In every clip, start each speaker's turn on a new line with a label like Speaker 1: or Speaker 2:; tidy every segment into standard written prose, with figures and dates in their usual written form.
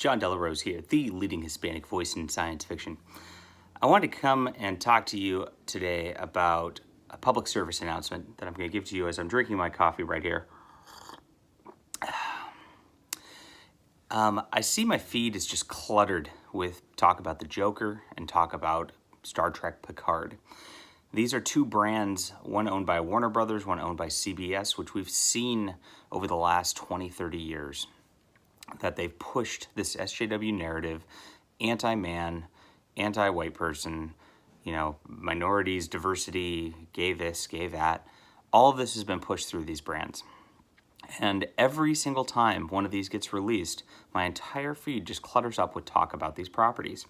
Speaker 1: John Delarose here, the leading Hispanic voice in science fiction. I wanted to come and talk to you today about a public service announcement that I'm going to give to you as I'm drinking my coffee right here. I see my feed is just cluttered with talk about the Joker and talk about Star Trek Picard. These are two brands, one owned by Warner Brothers, one owned by CBS, which we've seen over the last 20, 30 years, that they've pushed this SJW narrative, anti-man, anti-white person, minorities, diversity, gay this, gay that. All of this has been pushed through these brands. And every single time one of these gets released, my entire feed just clutters up with talk about these properties.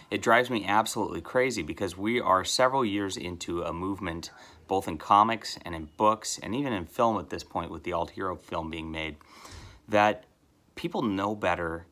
Speaker 1: It drives me absolutely crazy because we are several years into a movement, both in comics and in books and even in film at this point with the alt hero film being made, that people know better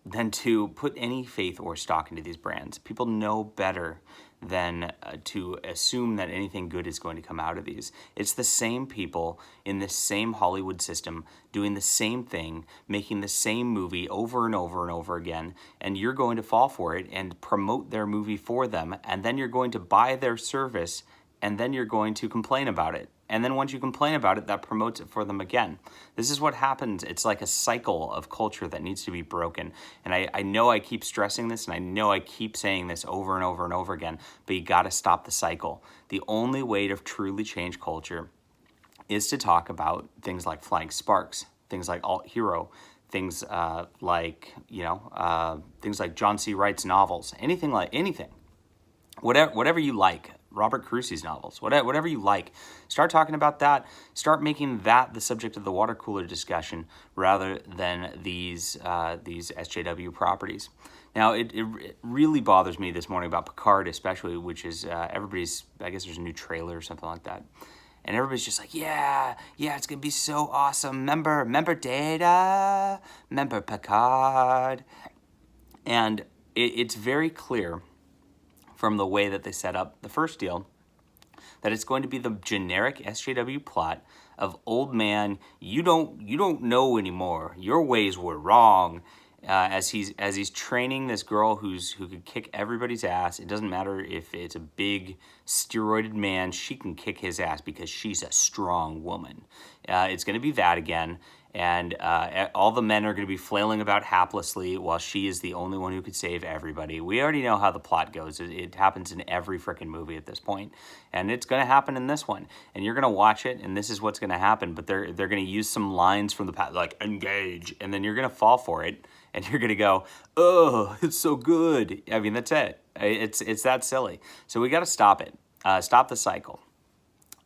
Speaker 1: than to put any faith or stock into these brands. People know better than to assume that anything good is going to come out of these. It's the same people in the same Hollywood system doing the same thing, making the same movie over and over and over again, and you're going to fall for it and promote their movie for them, and then you're going to buy their service, and then you're going to complain about it. And then once you complain about it, that promotes it for them again. This is what happens. It's like a cycle of culture that needs to be broken. And I know I keep stressing this, and I know I keep saying this over and over and over again, but you got to stop the cycle. The only way to truly change culture is to talk about things like Flying Sparks, things like alt hero, things like John C. Wright's novels, anything, whatever you like. Robert Crusoe's novels, whatever you like. Start talking about that. Start making that the subject of the water cooler discussion rather than these SJW properties. Now, it really bothers me this morning about Picard especially, which is everybody's, I guess there's a new trailer or something like that. And everybody's just like, yeah, it's going to be so awesome. Remember Data? Remember Picard? And it's very clear from the way that they set up the first deal, that it's going to be the generic SJW plot of old man, you don't know anymore. Your ways were wrong. As he's training this girl who could kick everybody's ass. It doesn't matter if it's a big steroided man, she can kick his ass because she's a strong woman. It's going to be that again. And all the men are going to be flailing about haplessly while she is the only one who could save everybody. We already know how the plot goes. It happens in every freaking movie at this point. And it's going to happen in this one. And you're going to watch it, and this is what's going to happen. But they're going to use some lines from the past, like, engage. And then you're going to fall for it. And you're going to go, oh, it's so good. I mean, that's it. It's that silly. So we got to stop it. Stop the cycle.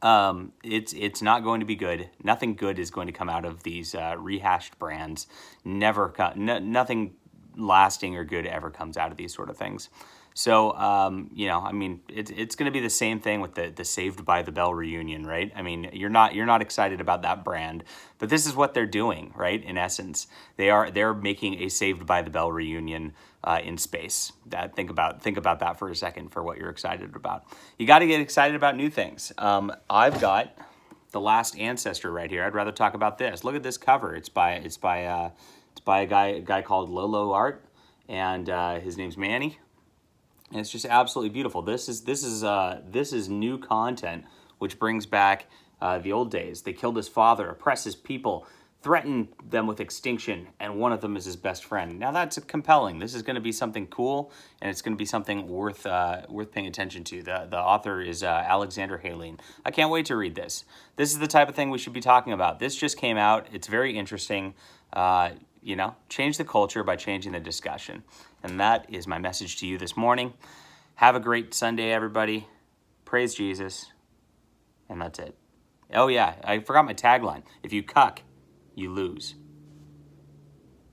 Speaker 1: It's not going to be good. Nothing good is going to come out of these rehashed brands. Nothing lasting or good ever comes out of these sort of things. So, it's going to be the same thing with the Saved by the Bell reunion, right? I mean, you're not excited about that brand, but this is what they're doing, right? In essence, they're making a Saved by the Bell reunion in space. Think about that for a second for what you're excited about. You got to get excited about new things. I've got The Last Ancestor right here. I'd rather talk about this. Look at this cover. It's by a guy called Lolo Art, and his name's Manny. And it's just absolutely beautiful. This is new content, which brings back the old days. They killed his father, oppressed his people, threatened them with extinction, and one of them is his best friend. Now that's compelling. This is going to be something cool, and it's going to be something worth paying attention to. The author is Alexander Haleen. I can't wait to read this. This is the type of thing we should be talking about. This just came out. It's very interesting. Change the culture by changing the discussion. And that is my message to you this morning. Have a great Sunday, everybody. Praise Jesus. And that's it. Oh, yeah, I forgot my tagline. If you cuck, you lose.